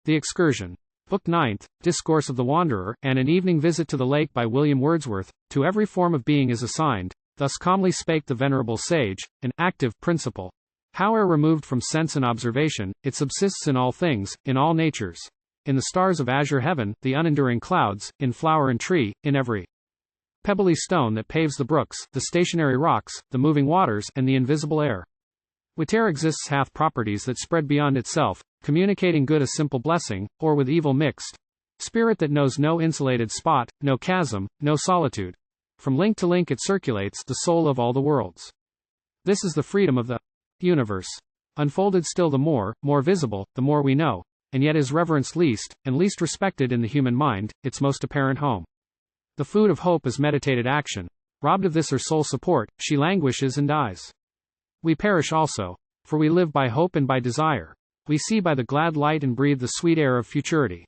The Excursion. Book 9th, Discourse of the Wanderer, and An Evening Visit to the Lake by William Wordsworth. To every form of being is assigned, thus calmly spake the venerable sage, an active principle. Howe'er removed from sense and observation, it subsists in all things, in all natures. In the stars of azure heaven, the unenduring clouds, in flower and tree, in every pebbly stone that paves the brooks, the stationary rocks, the moving waters, and the invisible air. Whate'er exists hath properties that spread beyond itself, communicating good a simple blessing, or with evil mixed. Spirit that knows no insulated spot, no chasm, no solitude. From link to link it circulates, the soul of all the worlds. This is the freedom of the universe. Unfolded still the more visible, the more we know, and yet is reverenced least, and least respected in the human mind, its most apparent home. The food of hope is meditated action. Robbed of this her sole support, she languishes and dies. We perish also, for we live by hope and by desire. We see by the glad light and breathe the sweet air of futurity.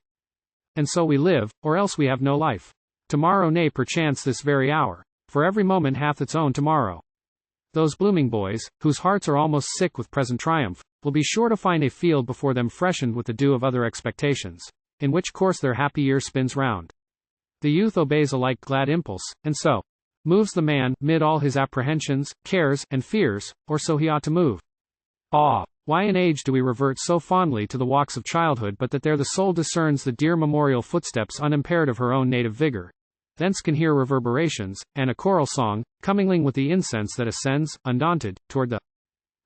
And so we live, or else we have no life. Tomorrow, nay, perchance this very hour, for every moment hath its own tomorrow. Those blooming boys, whose hearts are almost sick with present triumph, will be sure to find a field before them freshened with the dew of other expectations, in which course their happy year spins round. The youth obeys a like glad impulse, and so moves the man, mid all his apprehensions, cares, and fears, or so he ought to move. Ah! Why in age do we revert so fondly to the walks of childhood but that there the soul discerns the dear memorial footsteps unimpaired of her own native vigor? Thence can hear reverberations, and a choral song, commingling with the incense that ascends, undaunted, toward the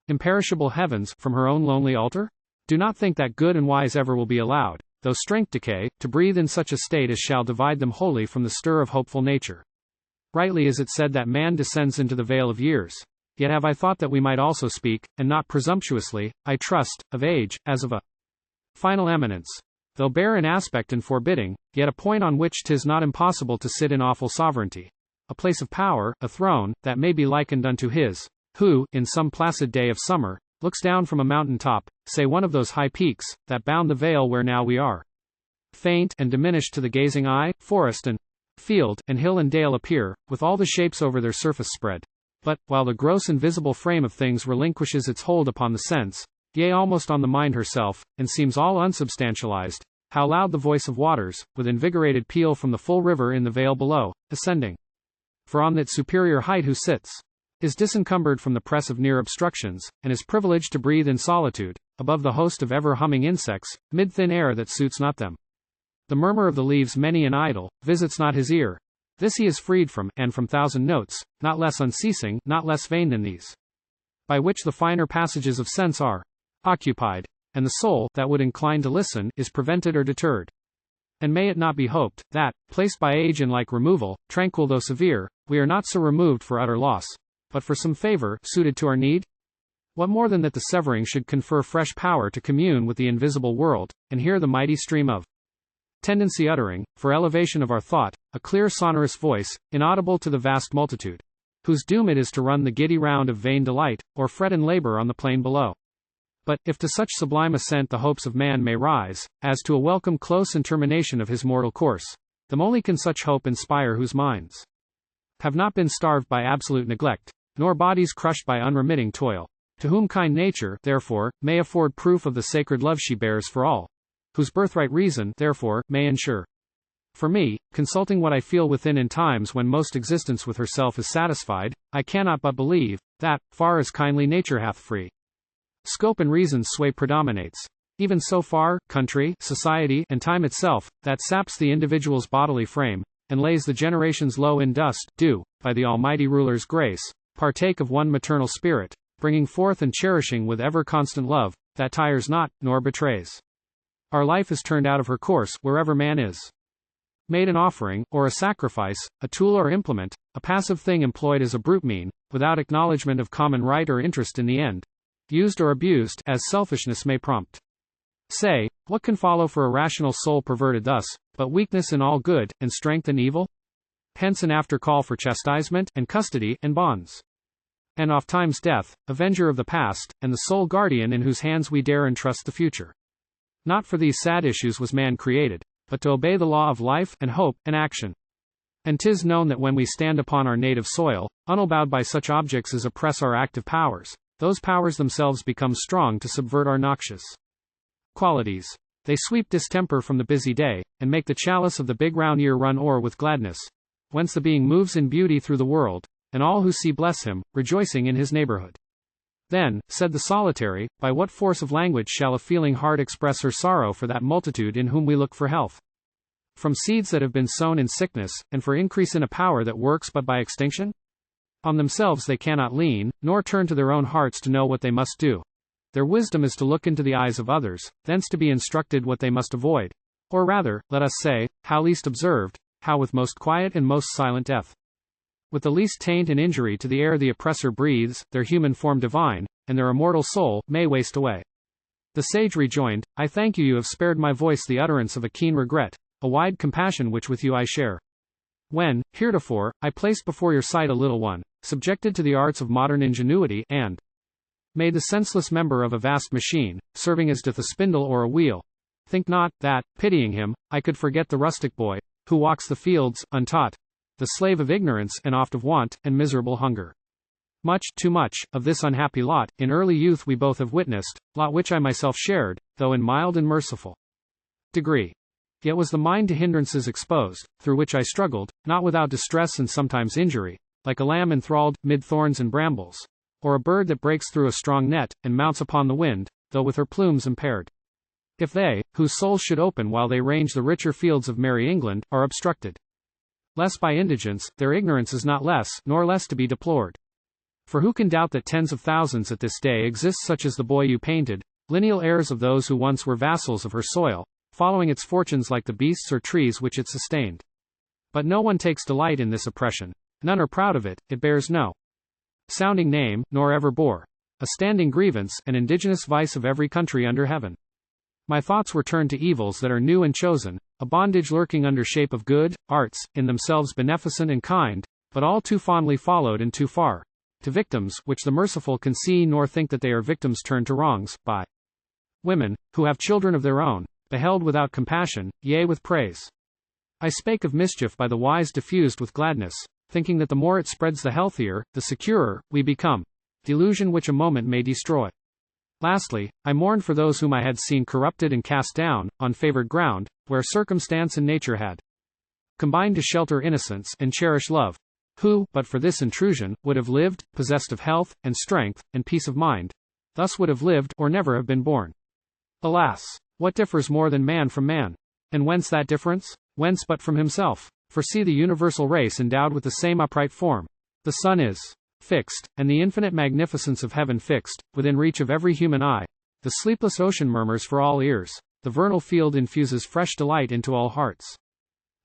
imperishable heavens, from her own lonely altar? Do not think that good and wise ever will be allowed, though strength decay, to breathe in such a state as shall divide them wholly from the stir of hopeful nature. Rightly is it said that man descends into the vale of years. Yet have I thought that we might also speak, and not presumptuously, I trust, of age, as of a final eminence. Though bare in aspect and forbidding, yet a point on which 'tis not impossible to sit in awful sovereignty. A place of power, a throne, that may be likened unto his, who, in some placid day of summer, looks down from a mountain top, say one of those high peaks, that bound the vale where now we are. Faint and diminished to the gazing eye, forest and field, and hill and dale appear, with all the shapes over their surface spread. But, while the gross invisible frame of things relinquishes its hold upon the sense, yea almost on the mind herself, and seems all unsubstantialized, how loud the voice of waters, with invigorated peal from the full river in the vale below, ascending. For on that superior height who sits, is disencumbered from the press of near obstructions, and is privileged to breathe in solitude, above the host of ever-humming insects, mid thin air that suits not them. The murmur of the leaves many and idle, visits not his ear. This he is freed from, and from thousand notes, not less unceasing, not less vain than these, by which the finer passages of sense are occupied, and the soul, that would incline to listen, is prevented or deterred. And may it not be hoped, that, placed by age in like removal, tranquil though severe, we are not so removed for utter loss, but for some favor, suited to our need? What more than that the severing should confer fresh power to commune with the invisible world, and hear the mighty stream of tendency uttering, for elevation of our thought, a clear sonorous voice, inaudible to the vast multitude, whose doom it is to run the giddy round of vain delight, or fret and labor on the plain below. But, if to such sublime ascent the hopes of man may rise, as to a welcome close and termination of his mortal course, them only can such hope inspire whose minds have not been starved by absolute neglect, nor bodies crushed by unremitting toil, to whom kind nature, therefore, may afford proof of the sacred love she bears for all, whose birthright reason, therefore, may ensure. For me, consulting what I feel within in times when most existence with herself is satisfied, I cannot but believe, that, far as kindly nature hath free scope and reason's sway predominates, even so far, country, society, and time itself, that saps the individual's bodily frame, and lays the generations low in dust, do, by the Almighty Ruler's grace, partake of one maternal spirit, bringing forth and cherishing with ever-constant love, that tires not, nor betrays. Our life is turned out of her course, wherever man is made an offering, or a sacrifice, a tool or implement, a passive thing employed as a brute mean, without acknowledgement of common right or interest in the end, used or abused, as selfishness may prompt. Say, what can follow for a rational soul perverted thus, but weakness in all good, and strength in evil? Hence an after call for chastisement, and custody, and bonds. And oft times death, avenger of the past, and the sole guardian in whose hands we dare entrust the future. Not for these sad issues was man created, but to obey the law of life, and hope, and action. And 'tis known that when we stand upon our native soil, unalbowed by such objects as oppress our active powers, those powers themselves become strong to subvert our noxious qualities. They sweep distemper from the busy day, and make the chalice of the big round year run o'er with gladness. Whence the being moves in beauty through the world, and all who see bless him, rejoicing in his neighborhood. Then, said the solitary, by what force of language shall a feeling heart express her sorrow for that multitude in whom we look for health? From seeds that have been sown in sickness, and for increase in a power that works but by extinction? On themselves they cannot lean, nor turn to their own hearts to know what they must do. Their wisdom is to look into the eyes of others, thence to be instructed what they must avoid. Or rather, let us say, how least observed, how with most quiet and most silent death. With the least taint and injury to the air the oppressor breathes, their human form divine, and their immortal soul, may waste away. The sage rejoined, I thank you, you have spared my voice the utterance of a keen regret, a wide compassion which with you I share. When, heretofore, I placed before your sight a little one, subjected to the arts of modern ingenuity, and made the senseless member of a vast machine, serving as doth a spindle or a wheel, think not, that, pitying him, I could forget the rustic boy, who walks the fields, untaught, the slave of ignorance, and oft of want, and miserable hunger. Much, too much, of this unhappy lot, in early youth we both have witnessed, lot which I myself shared, though in mild and merciful degree. Yet was the mind to hindrances exposed, through which I struggled, not without distress and sometimes injury, like a lamb enthralled, mid thorns and brambles, or a bird that breaks through a strong net, and mounts upon the wind, though with her plumes impaired. If they, whose souls should open while they range the richer fields of merry England, are obstructed less by indigence, their ignorance is not less, nor less to be deplored. For who can doubt that tens of thousands at this day exist such as the boy you painted, lineal heirs of those who once were vassals of her soil, following its fortunes like the beasts or trees which it sustained. But no one takes delight in this oppression, none are proud of it, it bears no sounding name, nor ever bore a standing grievance, an indigenous vice of every country under heaven. My thoughts were turned to evils that are new and chosen, a bondage lurking under shape of good, arts, in themselves beneficent and kind, but all too fondly followed and too far, to victims, which the merciful can see nor think that they are victims turned to wrongs, by women, who have children of their own, beheld without compassion, yea with praise. I spake of mischief by the wise diffused with gladness, thinking that the more it spreads the healthier, the securer, we become. Delusion which a moment may destroy. Lastly, I mourned for those whom I had seen corrupted and cast down, on favored ground, where circumstance and nature had combined to shelter innocence and cherish love, who, but for this intrusion, would have lived, possessed of health, and strength, and peace of mind, thus would have lived, or never have been born. Alas! What differs more than man from man? And whence that difference? Whence but from himself? For see the universal race endowed with the same upright form. The sun is fixed, and the infinite magnificence of heaven fixed, within reach of every human eye. The sleepless ocean murmurs for all ears. The vernal field infuses fresh delight into all hearts.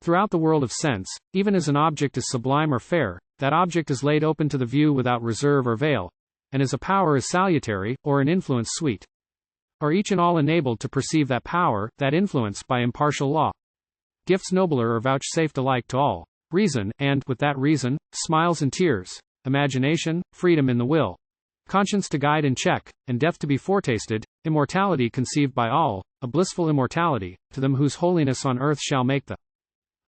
Throughout the world of sense, even as an object is sublime or fair, that object is laid open to the view without reserve or veil, and as a power is salutary, or an influence sweet, are each and all enabled to perceive that power, that influence, by impartial law. Gifts nobler are vouchsafed alike to all. Reason, and, with that reason, smiles and tears, imagination, freedom in the will, conscience to guide and check, and death to be foretasted, immortality conceived by all, a blissful immortality, to them whose holiness on earth shall make the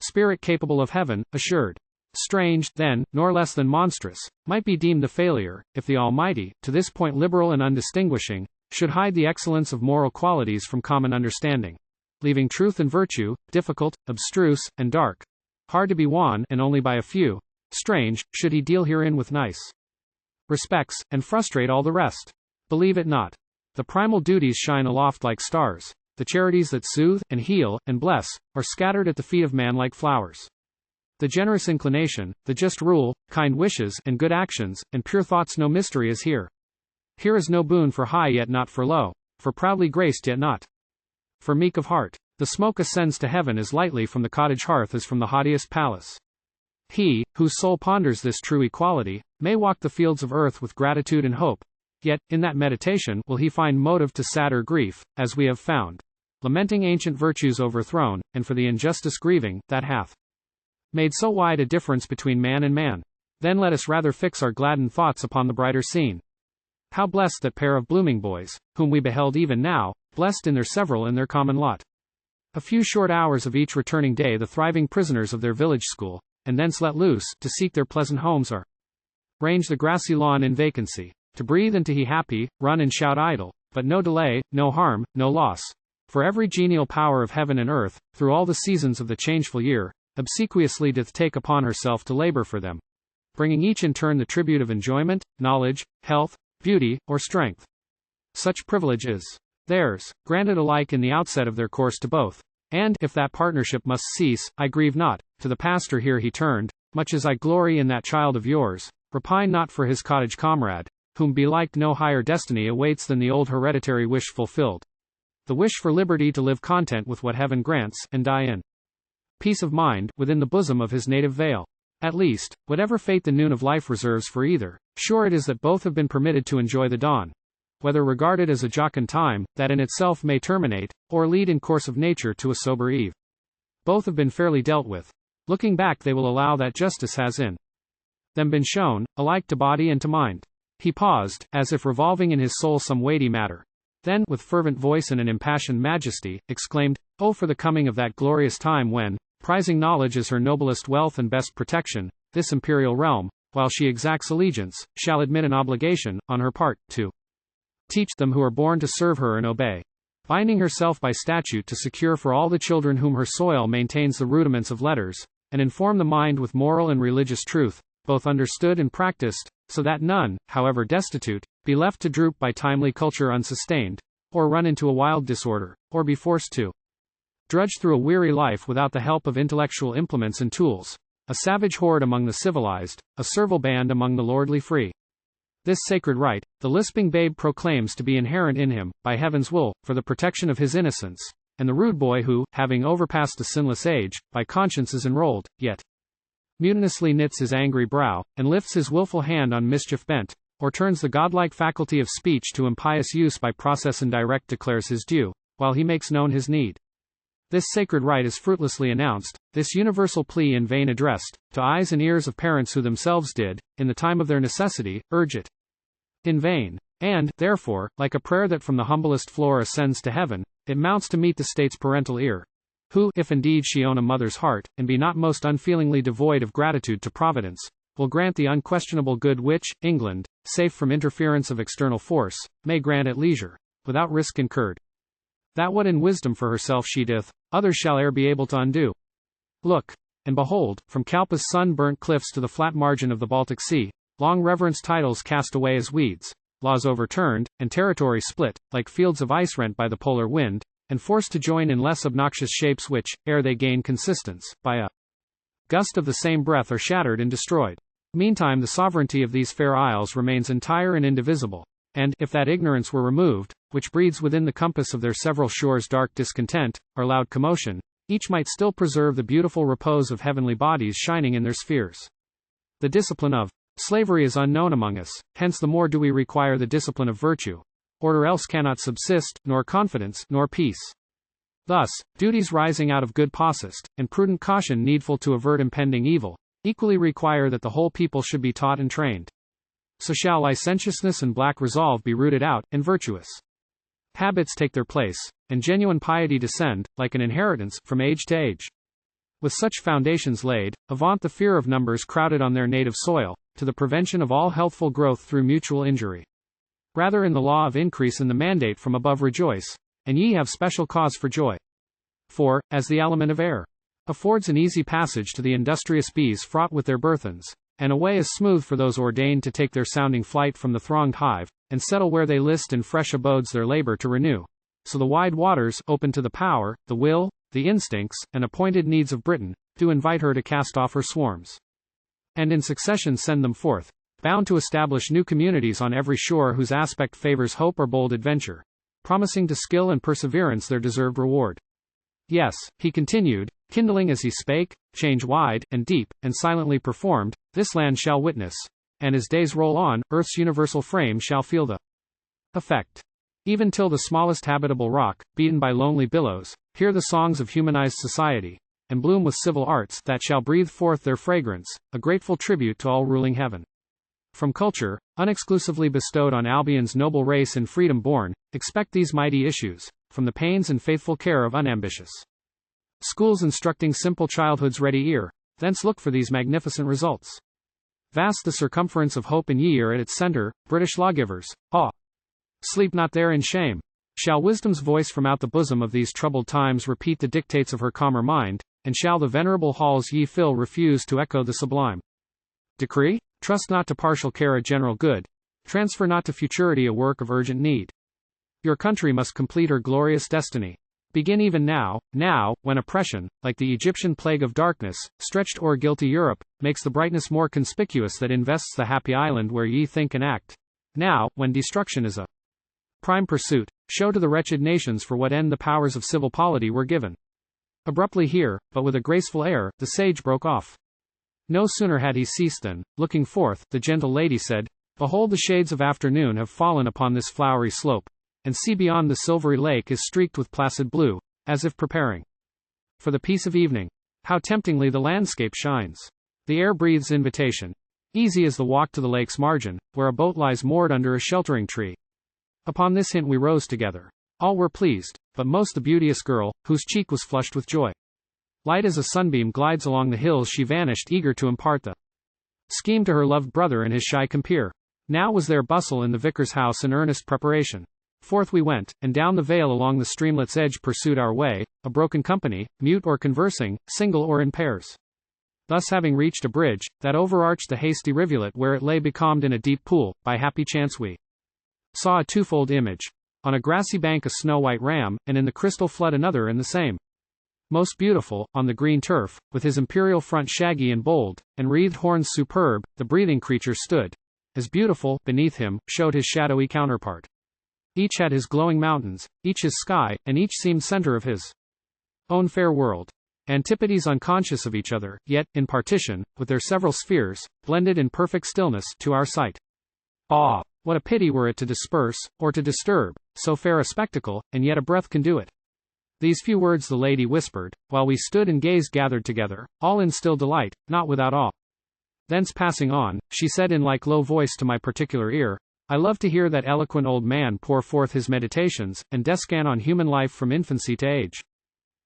spirit capable of heaven, assured. Strange, then, nor less than monstrous, might be deemed the failure, if the Almighty, to this point liberal and undistinguishing, should hide the excellence of moral qualities from common understanding, leaving truth and virtue, difficult, abstruse, and dark, hard to be won, and only by a few. Strange, should he deal herein with nice respects, and frustrate all the rest. Believe it not. The primal duties shine aloft like stars. The charities that soothe, and heal, and bless, are scattered at the feet of man like flowers. The generous inclination, the just rule, kind wishes, and good actions, and pure thoughts no mystery is here. Here is no boon for high yet not for low, for proudly graced yet not for meek of heart. The smoke ascends to heaven as lightly from the cottage hearth as from the haughtiest palace. He, whose soul ponders this true equality, may walk the fields of earth with gratitude and hope, yet, in that meditation, will he find motive to sadder grief, as we have found, lamenting ancient virtues overthrown, and for the injustice grieving, that hath made so wide a difference between man and man. Then let us rather fix our gladdened thoughts upon the brighter scene. How blessed that pair of blooming boys, whom we beheld even now, blessed in their several and their common lot. A few short hours of each returning day the thriving prisoners of their village school, and thence let loose, to seek their pleasant homes are range the grassy lawn in vacancy, to breathe and to he happy, run and shout idle, but no delay, no harm, no loss, For every genial power of heaven and earth, through all the seasons of the changeful year, obsequiously doth take upon herself to labor for them, bringing each in turn the tribute of enjoyment, knowledge, health, beauty, or strength. Such privilege is theirs, granted alike in the outset of their course to both. And, if that partnership must cease, I grieve not. To the pastor here he turned, much as I glory in that child of yours, repine not for his cottage comrade, whom belike no higher destiny awaits than the old hereditary wish fulfilled. The wish for liberty to live content with what heaven grants, and die in peace of mind, within the bosom of his native vale. At least, whatever fate the noon of life reserves for either, sure it is that both have been permitted to enjoy the dawn, whether regarded as a jocund time, that in itself may terminate, or lead in course of nature to a sober eve. Both have been fairly dealt with. Looking back they will allow that justice has in them been shown, alike to body and to mind. He paused, as if revolving in his soul some weighty matter. Then, with fervent voice and an impassioned majesty, exclaimed, "Oh, for the coming of that glorious time when, prizing knowledge as her noblest wealth and best protection, this imperial realm, while she exacts allegiance, shall admit an obligation, on her part, to teach them who are born to serve her and obey, binding herself by statute to secure for all the children whom her soil maintains the rudiments of letters, and inform the mind with moral and religious truth, both understood and practiced, so that none, however destitute, be left to droop by timely culture unsustained, or run into a wild disorder, or be forced to drudge through a weary life without the help of intellectual implements and tools, a savage horde among the civilized, a servile band among the lordly free. This sacred right, the lisping babe proclaims to be inherent in him, by heaven's will, for the protection of his innocence, and the rude boy who, having overpassed a sinless age, by conscience is enrolled, yet mutinously knits his angry brow, and lifts his wilful hand on mischief bent, or turns the godlike faculty of speech to impious use by process and direct declares his due, while he makes known his need. This sacred right is fruitlessly announced, this universal plea in vain addressed, to eyes and ears of parents who themselves did, in the time of their necessity, urge it in vain. And, therefore, like a prayer that from the humblest floor ascends to heaven, it mounts to meet the state's parental ear, who, if indeed she own a mother's heart, and be not most unfeelingly devoid of gratitude to Providence, will grant the unquestionable good which, England, safe from interference of external force, may grant at leisure, without risk incurred. That what in wisdom for herself she doth, others shall e'er be able to undo. Look, and behold, from Calpa's sun-burnt cliffs to the flat margin of the Baltic Sea, long reverenced titles cast away as weeds, laws overturned, and territory split, like fields of ice rent by the polar wind, and forced to join in less obnoxious shapes which, ere they gain consistence, by a gust of the same breath are shattered and destroyed. Meantime the sovereignty of these fair isles remains entire and indivisible, and, if that ignorance were removed, which breeds within the compass of their several shores dark discontent, or loud commotion, each might still preserve the beautiful repose of heavenly bodies shining in their spheres. The discipline of slavery is unknown among us, hence the more do we require the discipline of virtue. Order else cannot subsist, nor confidence, nor peace. Thus, duties rising out of good posist, and prudent caution needful to avert impending evil, equally require that the whole people should be taught and trained. So shall licentiousness and black resolve be rooted out, and virtuous habits take their place, and genuine piety descend, like an inheritance, from age to age. With such foundations laid, avaunt the fear of numbers crowded on their native soil, to the prevention of all healthful growth through mutual injury. Rather in the law of increase and the mandate from above rejoice, and ye have special cause for joy. For, as the aliment of air affords an easy passage to the industrious bees fraught with their burthens, and a way is smooth for those ordained to take their sounding flight from the thronged hive, and settle where they list in fresh abodes their labor to renew, so the wide waters, open to the power, the will, the instincts, and appointed needs of Britain, do invite her to cast off her swarms, and in succession send them forth, bound to establish new communities on every shore whose aspect favors hope or bold adventure, promising to skill and perseverance their deserved reward. Yes, he continued, kindling as he spake, change wide, and deep, and silently performed, this land shall witness, and as days roll on, earth's universal frame shall feel the effect. Even till the smallest habitable rock, beaten by lonely billows, hear the songs of humanized society, and bloom with civil arts that shall breathe forth their fragrance, a grateful tribute to all ruling heaven. From culture, unexclusively bestowed on Albion's noble race and freedom born, expect these mighty issues, from the pains and faithful care of unambitious schools instructing simple childhood's ready ear, thence look for these magnificent results. Vast the circumference of hope, and ye are at its center, British lawgivers, sleep not there in shame. Shall wisdom's voice from out the bosom of these troubled times repeat the dictates of her calmer mind, and shall the venerable halls ye fill refuse to echo the sublime decree? Trust not to partial care a general good, transfer not to futurity a work of urgent need. Your country must complete her glorious destiny. Begin even now, when oppression, like the Egyptian plague of darkness, stretched o'er guilty Europe, makes the brightness more conspicuous that invests the happy island where ye think and act. Now, when destruction is a prime pursuit, show to the wretched nations for what end the powers of civil polity were given. Abruptly here, but with a graceful air, the sage broke off. No sooner had he ceased than, looking forth, the gentle lady said, Behold, the shades of afternoon have fallen upon this flowery slope, and see beyond the silvery lake is streaked with placid blue, as if preparing for the peace of evening. How temptingly the landscape shines! The air breathes invitation. Easy is the walk to the lake's margin, where a boat lies moored under a sheltering tree. Upon this hint we rose together. All were pleased, but most the beauteous girl, whose cheek was flushed with joy. Light as a sunbeam glides along the hills, she vanished, eager to impart the scheme to her loved brother and his shy compeer. Now was there bustle in the vicar's house and earnest preparation. Forth we went, and down the vale along the streamlet's edge pursued our way, a broken company, mute or conversing, single or in pairs. Thus having reached a bridge, that overarched the hasty rivulet where it lay becalmed in a deep pool, by happy chance we saw a twofold image. On a grassy bank a snow-white ram, and in the crystal flood another in the same. Most beautiful, on the green turf, with his imperial front shaggy and bold, and wreathed horns superb, the breathing creature stood. As beautiful, beneath him, showed his shadowy counterpart. Each had his glowing mountains, each his sky, and each seemed center of his own fair world. Antipodes unconscious of each other, yet, in partition, with their several spheres, blended in perfect stillness, to our sight. Ah! What a pity were it to disperse, or to disturb, so fair a spectacle, and yet a breath can do it. These few words the lady whispered, while we stood and gazed gathered together, all in still delight, not without awe. Thence passing on, she said in like low voice to my particular ear, I love to hear that eloquent old man pour forth his meditations, and descant on human life from infancy to age.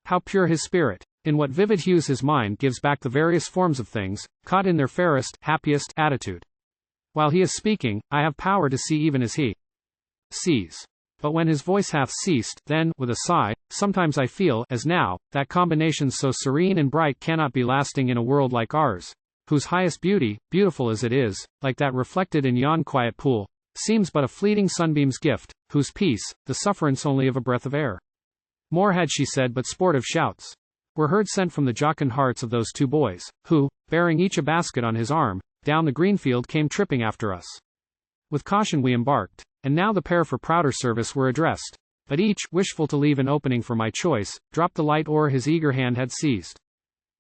How pure his spirit! In what vivid hues his mind gives back the various forms of things, caught in their fairest, happiest attitude. While he is speaking, I have power to see even as he sees. But when his voice hath ceased, then, with a sigh, sometimes I feel, as now, that combinations so serene and bright cannot be lasting in a world like ours, whose highest beauty, beautiful as it is, like that reflected in yon quiet pool, seems but a fleeting sunbeam's gift, whose peace, the sufferance only of a breath of air. More had she said, but sportive shouts were heard sent from the jocund hearts of those two boys, who, bearing each a basket on his arm, down the green field came tripping after us. With caution we embarked, and now the pair for prouder service were addressed. But each, wishful to leave an opening for my choice, dropped the light oar his eager hand had seized.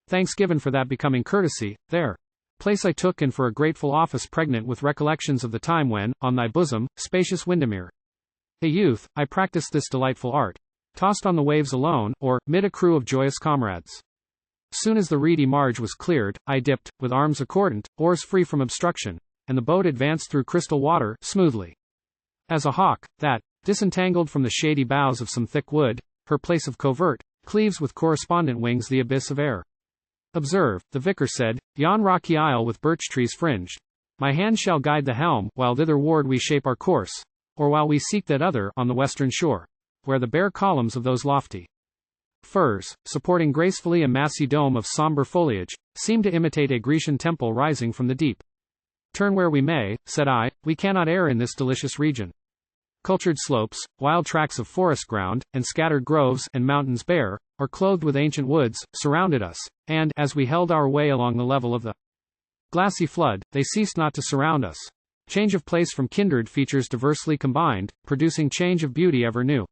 Thanks given for that becoming courtesy, there. Place I took and for a grateful office pregnant with recollections of the time when, on thy bosom, spacious Windermere, a youth, I practiced this delightful art. Tossed on the waves alone, or, mid a crew of joyous comrades. Soon as the reedy marge was cleared, I dipped, with arms accordant, oars free from obstruction, and the boat advanced through crystal water, smoothly. As a hawk, that, disentangled from the shady boughs of some thick wood, her place of covert, cleaves with correspondent wings the abyss of air. Observe, the vicar said, yon rocky isle with birch trees fringed. My hand shall guide the helm, while thitherward we shape our course, or while we seek that other, on the western shore, where the bare columns of those lofty firs, supporting gracefully a massy dome of somber foliage, seem to imitate a Grecian temple rising from the deep. Turn where we may, said I, we cannot err in this delicious region. Cultured slopes, wild tracts of forest ground, and scattered groves, and mountains bare, or clothed with ancient woods, surrounded us, and, as we held our way along the level of the glassy flood, they ceased not to surround us. Change of place from kindred features diversely combined, producing change of beauty ever new.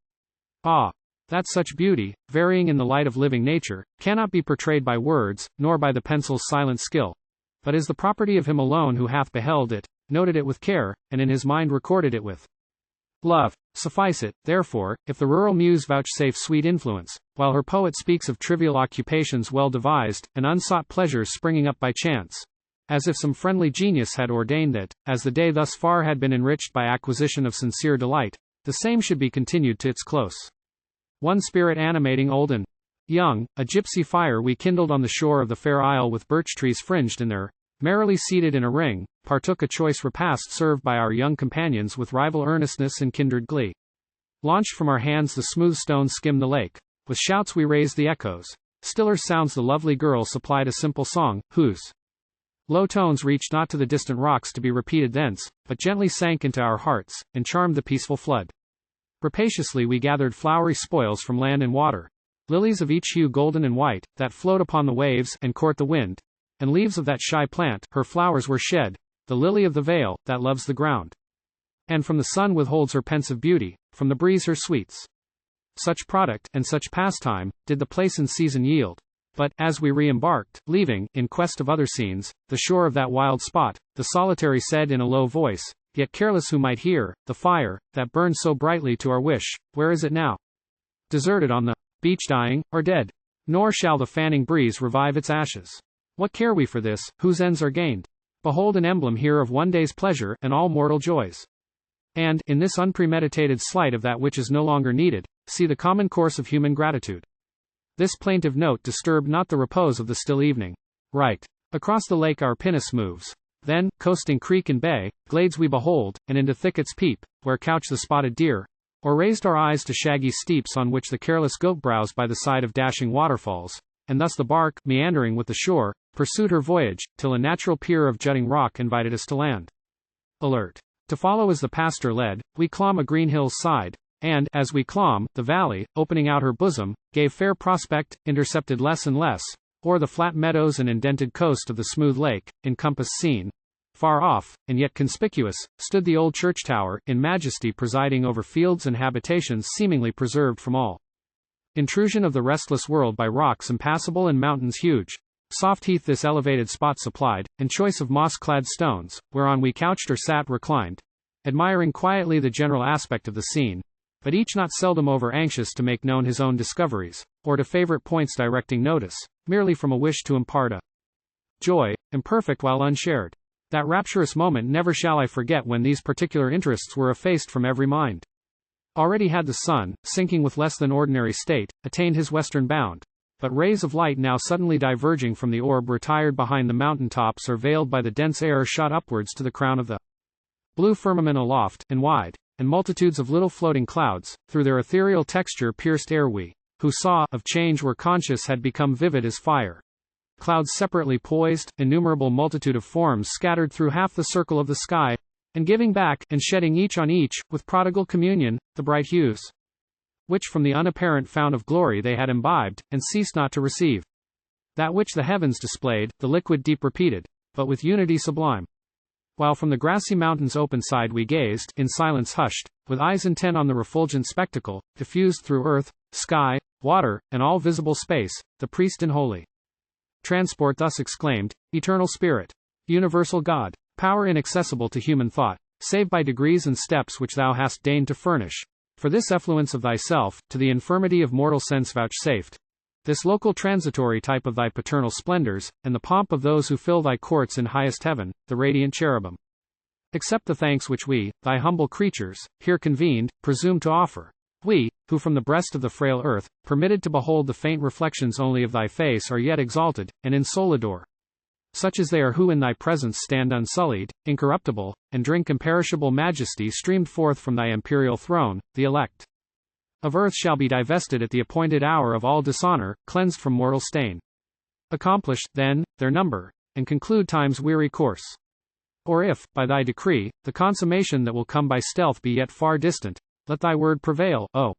Ah! That such beauty, varying in the light of living nature, cannot be portrayed by words, nor by the pencil's silent skill, but is the property of him alone who hath beheld it, noted it with care, and in his mind recorded it with love. Suffice it, therefore, if the rural muse vouchsafe sweet influence, while her poet speaks of trivial occupations well devised, and unsought pleasures springing up by chance, as if some friendly genius had ordained that, as the day thus far had been enriched by acquisition of sincere delight, the same should be continued to its close. One spirit animating old and young, a gypsy fire we kindled on the shore of the fair isle with birch trees fringed, and there, merrily seated in a ring, partook a choice repast served by our young companions with rival earnestness and kindred glee. Launched from our hands the smooth stones skim the lake. With shouts we raise the echoes. Stiller sounds the lovely girl supplied a simple song, whose low tones reached not to the distant rocks to be repeated thence, but gently sank into our hearts, and charmed the peaceful flood. Rapaciously we gathered flowery spoils from land and water. Lilies of each hue golden and white, that float upon the waves, and court the wind. And leaves of that shy plant, her flowers were shed, the lily of the vale, that loves the ground. And from the sun withholds her pensive beauty, from the breeze her sweets. Such product, and such pastime, did the place and season yield. But, as we re-embarked, leaving, in quest of other scenes, the shore of that wild spot, the solitary said in a low voice, yet careless who might hear, the fire, that burned so brightly to our wish, where is it now? Deserted on the beach, dying, or dead? Nor shall the fanning breeze revive its ashes. What care we for this, whose ends are gained? Behold an emblem here of one day's pleasure, and all mortal joys. And, in this unpremeditated slight of that which is no longer needed, see the common course of human gratitude. This plaintive note disturbed not the repose of the still evening. Right across the lake our pinnace moves. Then, coasting creek and bay, glades we behold, and into thickets peep, where couch the spotted deer, or raised our eyes to shaggy steeps on which the careless goat browsed by the side of dashing waterfalls, and thus the bark, meandering with the shore, pursued her voyage, till a natural pier of jutting rock invited us to land. Alert to follow as the pastor led, we clomb a green hill's side, and, as we clomb, the valley, opening out her bosom, gave fair prospect, intercepted less and less, o'er the flat meadows and indented coast of the smooth lake, encompassed seen. Far off, and yet conspicuous, stood the old church tower, in majesty presiding over fields and habitations seemingly preserved from all intrusion of the restless world by rocks impassable and mountains huge. Soft heath this elevated spot supplied, and choice of moss-clad stones, whereon we couched or sat reclined, admiring quietly the general aspect of the scene, but each not seldom over anxious to make known his own discoveries, or to favorite points directing notice, merely from a wish to impart a joy, imperfect while unshared. That rapturous moment never shall I forget when these particular interests were effaced from every mind. Already had the sun, sinking with less than ordinary state, attained his western bound. But rays of light now suddenly diverging from the orb retired behind the mountain tops or veiled by the dense air shot upwards to the crown of the blue firmament aloft, and wide, and multitudes of little floating clouds, through their ethereal texture pierced ere we, who saw, of change were conscious had become vivid as fire. Clouds separately poised, innumerable multitude of forms scattered through half the circle of the sky, and giving back, and shedding each on each, with prodigal communion, the bright hues, which from the unapparent fount of glory they had imbibed, and ceased not to receive. That which the heavens displayed, the liquid deep repeated, but with unity sublime. While from the grassy mountain's open side we gazed, in silence hushed, with eyes intent on the refulgent spectacle, diffused through earth, sky, water, and all visible space, the priest in holy transport thus exclaimed, Eternal Spirit, Universal God, power inaccessible to human thought, save by degrees and steps which thou hast deigned to furnish, for this effluence of thyself, to the infirmity of mortal sense vouchsafed, this local transitory type of thy paternal splendors, and the pomp of those who fill thy courts in highest heaven, the radiant cherubim. Accept the thanks which we, thy humble creatures, here convened, presume to offer. We, who from the breast of the frail earth, permitted to behold the faint reflections only of thy face are yet exalted, and in soul adore. Such as they are who in thy presence stand unsullied, incorruptible, and drink imperishable majesty streamed forth from thy imperial throne, the elect of earth shall be divested at the appointed hour of all dishonor, cleansed from mortal stain. Accomplish, then, their number, and conclude time's weary course. Or if, by thy decree, the consummation that will come by stealth be yet far distant, let thy word prevail, oh!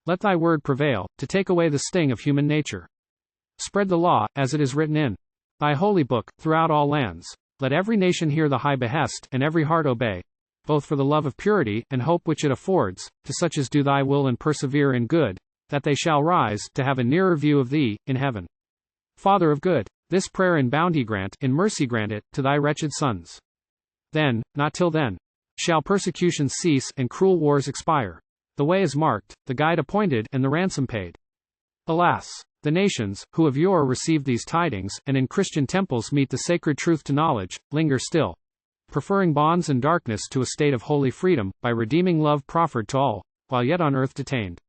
Let thy word prevail, to take away the sting of human nature. Spread the law, as it is written in thy holy book, throughout all lands. Let every nation hear the high behest, and every heart obey, both for the love of purity, and hope which it affords, to such as do thy will and persevere in good, that they shall rise, to have a nearer view of thee, in heaven. Father of good, this prayer in bounty grant, in mercy grant it, to thy wretched sons. Then, not till then, shall persecutions cease, and cruel wars expire. The way is marked, the guide appointed, and the ransom paid. Alas! The nations, who of yore received these tidings, and in Christian temples meet the sacred truth to knowledge, linger still, preferring bonds and darkness to a state of holy freedom, by redeeming love proffered to all, while yet on earth detained.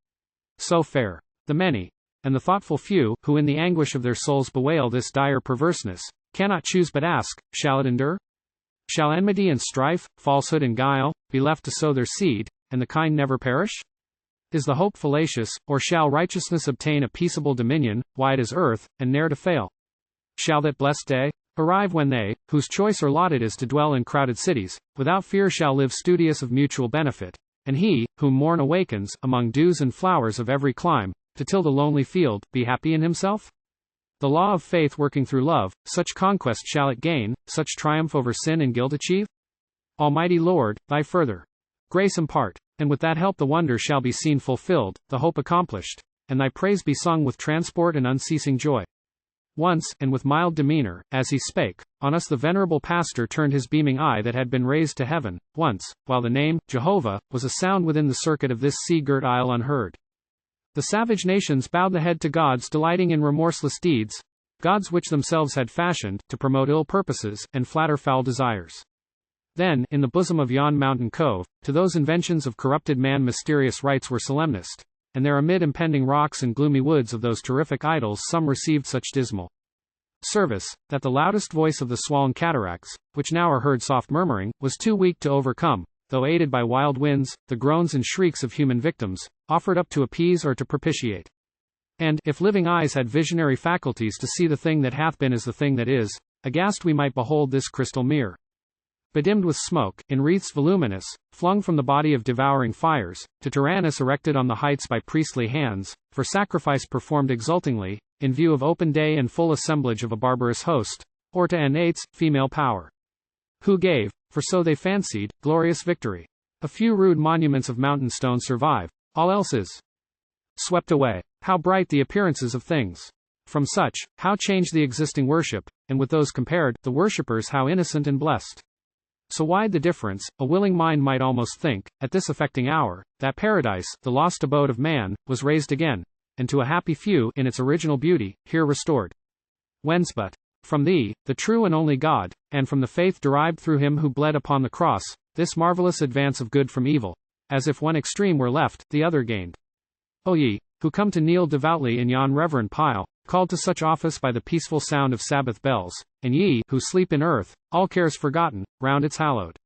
So fare the many, and the thoughtful few, who in the anguish of their souls bewail this dire perverseness, cannot choose but ask, shall it endure? Shall enmity and strife, falsehood and guile, be left to sow their seed, and the kind never perish? Is the hope fallacious, or shall righteousness obtain a peaceable dominion, wide as earth, and ne'er to fail? Shall that blessed day arrive when they, whose choice or lot it is to dwell in crowded cities, without fear shall live studious of mutual benefit, and he, whom morn awakens, among dews and flowers of every clime, to till the lonely field, be happy in himself? The law of faith working through love, such conquest shall it gain, such triumph over sin and guilt achieve? Almighty Lord, thy further grace impart, and with that help the wonder shall be seen fulfilled, the hope accomplished, and thy praise be sung with transport and unceasing joy. Once, and with mild demeanor, as he spake, on us the venerable pastor turned his beaming eye that had been raised to heaven, once, while the name, Jehovah, was a sound within the circuit of this sea-girt isle unheard. The savage nations bowed the head to gods delighting in remorseless deeds, gods which themselves had fashioned, to promote ill purposes, and flatter foul desires. Then, in the bosom of yon mountain cove, to those inventions of corrupted man mysterious rites were solemnest, and there amid impending rocks and gloomy woods of those terrific idols some received such dismal service, that the loudest voice of the swollen cataracts, which now are heard soft murmuring, was too weak to overcome, though aided by wild winds, the groans and shrieks of human victims, offered up to appease or to propitiate. And, if living eyes had visionary faculties to see the thing that hath been as the thing that is, aghast we might behold this crystal mirror, bedimmed with smoke, in wreaths voluminous, flung from the body of devouring fires, to Tyrannus erected on the heights by priestly hands, for sacrifice performed exultingly, in view of open day and full assemblage of a barbarous host, or to Anates, female power, who gave, for so they fancied, glorious victory. A few rude monuments of mountain stone survive, all else is swept away. How bright the appearances of things! From such, how changed the existing worship, and with those compared, the worshippers how innocent and blessed! So wide the difference, a willing mind might almost think, at this affecting hour, that paradise, the lost abode of man, was raised again, and to a happy few, in its original beauty, here restored. Whence but from thee, the true and only God, and from the faith derived through him who bled upon the cross, this marvelous advance of good from evil, as if one extreme were left, the other gained. O ye, who come to kneel devoutly in yon reverend pile, called to such office by the peaceful sound of Sabbath bells, and ye, who sleep in earth, all cares forgotten, round its hallowed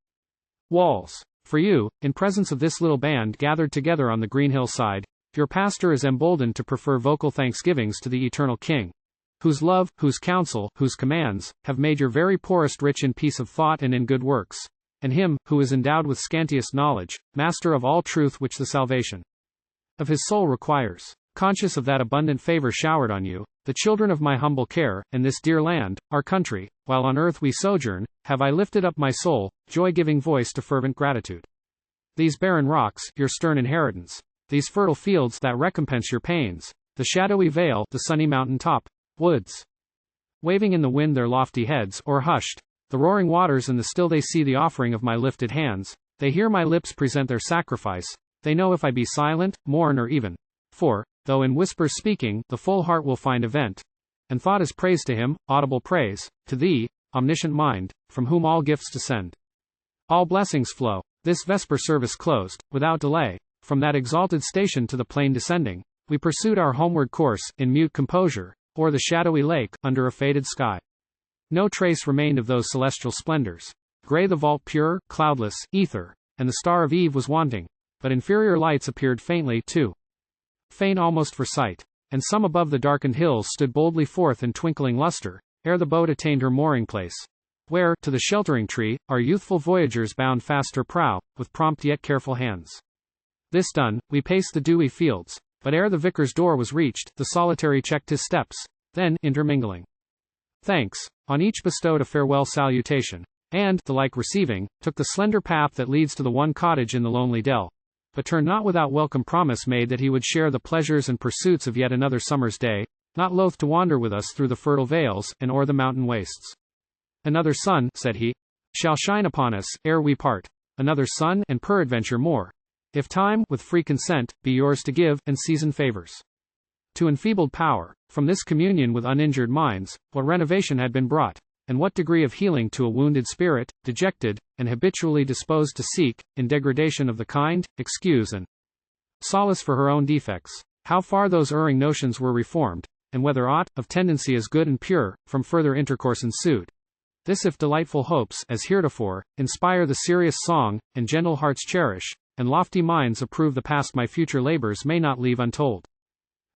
walls. For you, in presence of this little band gathered together on the green hillside, your pastor is emboldened to prefer vocal thanksgivings to the eternal King, whose love, whose counsel, whose commands, have made your very poorest rich in peace of thought and in good works, and him, who is endowed with scantiest knowledge, master of all truth which the salvation of his soul requires. Conscious of that abundant favor showered on you, the children of my humble care, and this dear land, our country, while on earth we sojourn, have I lifted up my soul, joy-giving voice to fervent gratitude. These barren rocks, your stern inheritance, these fertile fields that recompense your pains, the shadowy vale, the sunny mountain top, woods waving in the wind their lofty heads, or hushed, the roaring waters and the still they see the offering of my lifted hands, they hear my lips present their sacrifice, they know if I be silent, mourn or even, for, though in whispers speaking, the full heart will find a vent, and thought is praise to him, audible praise, to thee, omniscient mind, from whom all gifts descend. All blessings flow. This vesper service closed, without delay, from that exalted station to the plain descending, we pursued our homeward course, in mute composure, o'er the shadowy lake, under a faded sky. No trace remained of those celestial splendors. Gray the vault pure, cloudless, ether, and the star of eve was wanting, but inferior lights appeared faintly, too faint almost for sight, and some above the darkened hills stood boldly forth in twinkling luster, ere the boat attained her mooring place, where, to the sheltering tree, our youthful voyagers bound fast her prow, with prompt yet careful hands. This done, we paced the dewy fields, but ere the vicar's door was reached, the solitary checked his steps, then, intermingling thanks, on each bestowed a farewell salutation, and, the like receiving, took the slender path that leads to the one cottage in the lonely dell, but turned not without welcome promise made that he would share the pleasures and pursuits of yet another summer's day, not loath to wander with us through the fertile vales, and o'er the mountain wastes. Another sun, said he, shall shine upon us, ere we part. Another sun, and peradventure more, if time, with free consent, be yours to give, and season favors. To enfeebled power, from this communion with uninjured minds, what renovation had been brought, and what degree of healing to a wounded spirit, dejected, and habitually disposed to seek, in degradation of the kind, excuse and solace for her own defects, how far those erring notions were reformed, and whether aught, of tendency as good and pure, from further intercourse ensued. This if delightful hopes, as heretofore, inspire the serious song, and gentle hearts cherish, and lofty minds approve the past my future labors may not leave untold.